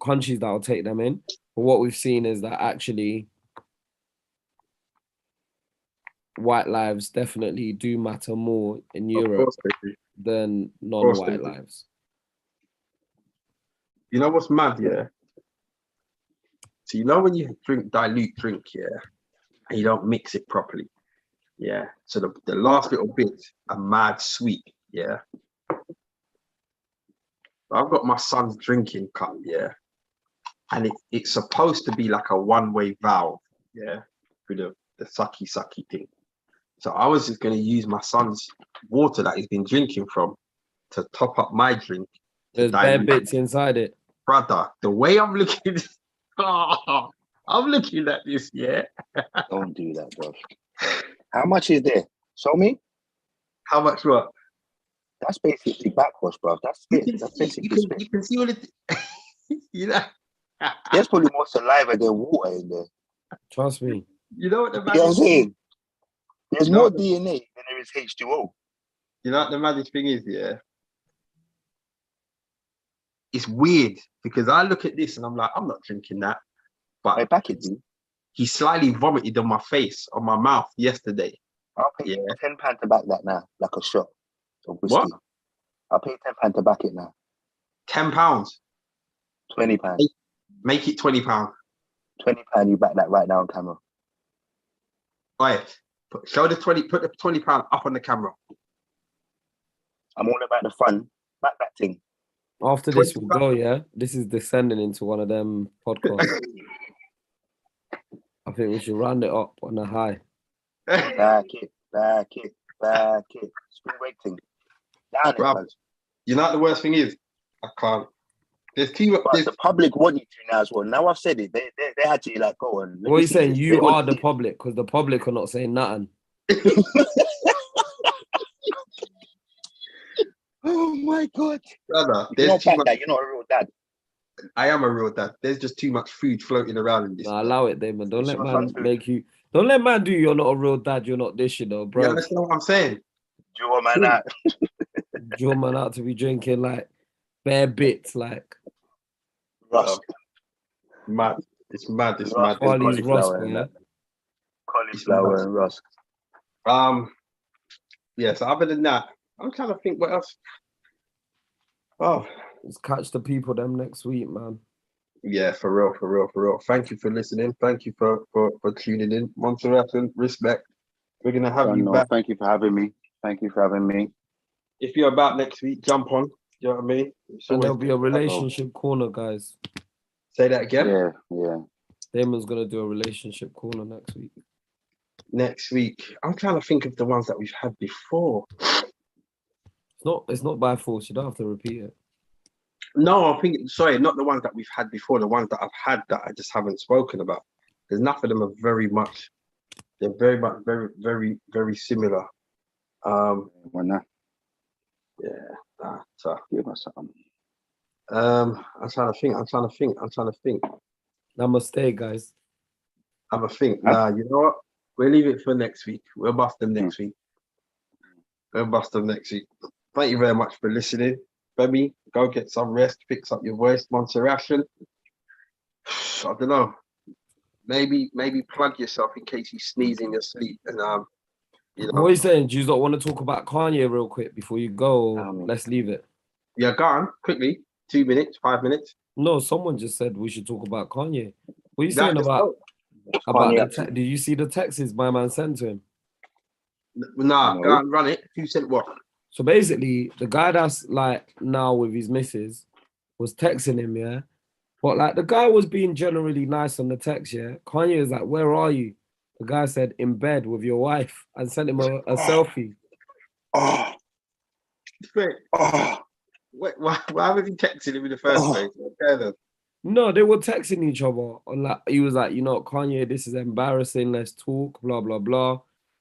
countries that will take them in. But what we've seen is that actually white lives definitely do matter more in Europe than non-white lives. You know what's mad, yeah? So when you drink dilute drink, yeah, and you don't mix it properly, yeah. So the last little bits are mad sweet, yeah. I've got my son's drinking cup, yeah, and it's supposed to be like a one-way valve, yeah, through the sucky thing. So I was just going to use my son's water that he's been drinking from to top up my drink. There's bare bits inside it. Brother, the way I'm looking, I'm looking at this, yeah. Don't do that, bro. How much is there? Show me. How much what? That's basically backwash, bro. That's it. That's basically spit. You can see all it. There's probably more saliva than water in there. Trust me. You know what the I'm saying? There's more DNA than there is H2O. You know what the magic thing is, yeah? It's weird because I look at this and I'm like, I'm not drinking that. But I back it, dude. He slightly vomited on my face, on my mouth yesterday. I'll pay £10 to back that now, like a shot of whiskey. What? I'll pay £10 to back it now. £10? £20. Make it £20. £20, you back that right now on camera. Right. Show the 20. Put the £20 up on the camera. I'm all about the fun. Back that thing. After this, we go. Yeah, this is descending into one of them podcasts. I think we should round it up on a high. Back it. Spring break thing. Down it, Bruv, you know what the worst thing is? I can't. There's too much. But the public want you to now as well. Now I've said it. They had to like go on. What are you saying? You are the public, because the public are not saying nothing. Oh my God. Brother, You're not you're not a real dad. I am a real dad. There's just too much food floating around in this. Nah, allow it, Damon. Don't let man make you. Don't let man do you're not a real dad. You're not this, you know, bro. You understand what I'm saying? Draw man out. Draw man out to be drinking like bare bits, like Rusk. Mad. It's mad. It's Rusk. mad. Charlie's Rusk, yeah. Cauliflower and Rusk. Yeah, so other than that, I'm trying to think what else. Oh, let's catch the people them next week, man. Yeah, for real. Thank you for listening. Thank you for tuning in. Montserrat, respect. We're gonna have you back. Thank you for having me. If you're about next week, jump on. You know what I mean? And there'll be a relationship corner, guys. Say that again. Yeah. Damon's gonna do a relationship corner next week. Next week, I'm trying to think of the ones that we've had before. It's not by force. You don't have to repeat it. No, I think sorry, not the ones that we've had before. The ones that I've had that I just haven't spoken about. Because enough of them are very much. They're very much very similar. So give us something. I'm trying to think. Namaste, guys. Have a think. Nah, you know what? We'll leave it for next week. We'll bust them next week. Thank you very much for listening. Femi, go get some rest, fix up your voice. Montserrat, I don't know. Maybe plug yourself in case you sneeze in your sleep. And you know. What are you saying? Do you not want to talk about Kanye real quick before you go? Let's leave it. Yeah, go on quickly. 2 minutes, 5 minutes. No, someone just said we should talk about Kanye. What are you saying about did you see the texts my man sent to him? Nah, go on, run it. Who sent what? So basically, the guy that's like now with his missus was texting him, yeah. But like the guy was being generally nice on the text, yeah. Kanye is like, "Where are you?" The guy said, "In bed with your wife," and sent him a selfie. Why was he texting him in the first place? No, they were texting each other. On like, he was like, "You know, Kanye, this is embarrassing. Let's talk." Blah blah blah.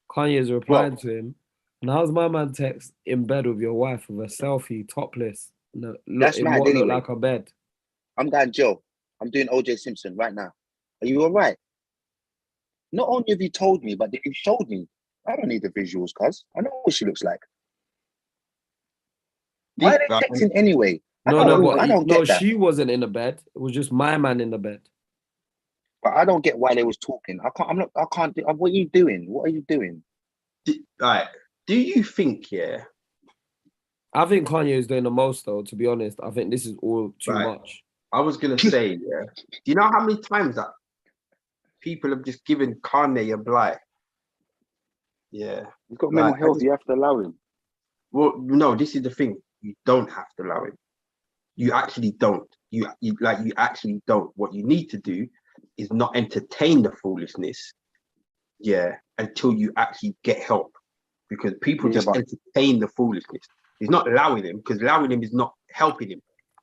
Kanye's replying to him. And how's my man text in bed with your wife with a selfie, topless? No, That's mad, what anyway. looked like a bed. I'm going Joe. I'm doing OJ Simpson right now. Are you all right? Not only have you told me, but you showed me. I don't need the visuals, cuz. I know what she looks like. Why are they texting anyway? I don't get that. She wasn't in the bed. It was just my man in the bed. But I don't get why they was talking. I can't do. What are you doing? What are you doing? Right. Do you think, yeah? I think Kanye is doing the most, though, to be honest. I think this is all too much. I was going to say, yeah. Do you know how many times that people have just given Kanye a blight? Yeah. He's got mental health. You have to allow him. Well, no, this is the thing. You don't have to allow him. You actually don't. You actually don't. What you need to do is not entertain the foolishness, until you actually get help. Because people just entertain the foolishness. He's not allowing him, because allowing him is not helping him.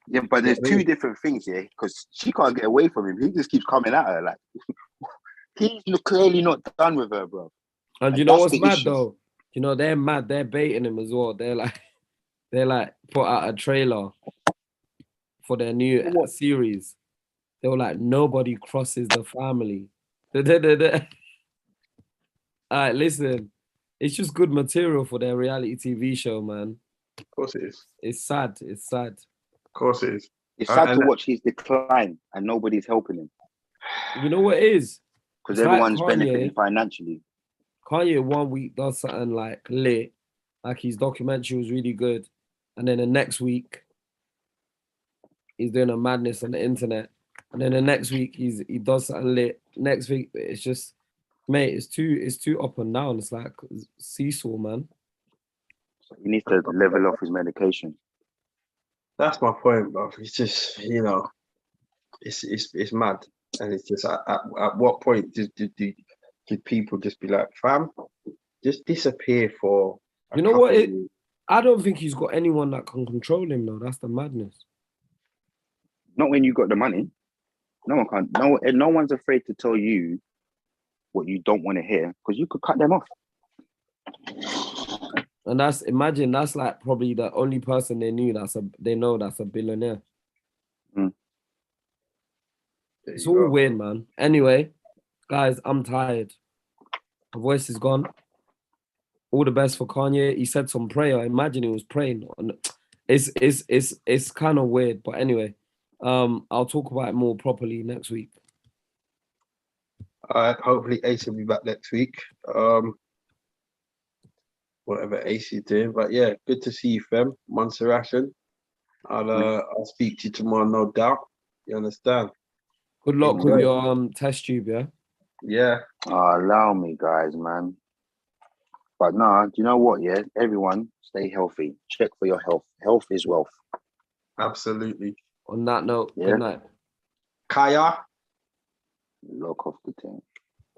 Yeah, but there's two different things here, because she can't get away from him. He just keeps coming at her. Like, he's clearly not done with her, bro. And you know what's mad, though? You know, they're mad. They're baiting him as well. They're like put out a trailer for their new series. They were like, nobody crosses the family. All right, listen. It's just good material for their reality TV show, man. Of course it is. It's sad. It's sad. Of course it is. It's sad to watch his decline and nobody's helping him. You know what it is? Because everyone's benefiting financially. Kanye 1 week does something like lit, like his documentary was really good. And then the next week, he's doing a madness on the internet. And then the next week, he does something lit. Next week, it's just, Mate, it's too up and down. It's like seesaw, man. So he needs to level off his medication. That's my point, bro. It's just, it's mad, and it's just at what point did people just be like, fam, just disappear for a You know couple what? of years? I don't think he's got anyone that can control him though. That's the madness. Not when you got the money. No one can. No one's afraid to tell you what you don't want to hear because you could cut them off. And imagine that's like probably the only person they know that's a billionaire. Mm. There It's you all go. weird, man. Anyway, guys, I'm tired. My voice is gone. All the best for Kanye. He said some prayer. Imagine he was praying. It's kind of weird, but anyway, I'll talk about it more properly next week. Hopefully Ace will be back next week. Whatever Ace is doing, but yeah, good to see you, fam. Monserration. I'll speak to you tomorrow, no doubt. You understand? Good luck with Enjoy. your test tube, yeah. Yeah. Allow me, guys, man. But nah, do you know what? Yeah, everyone stay healthy. Check for your health. Health is wealth. Absolutely. On that note, Yeah. good night. Kaya. Lock off the thing.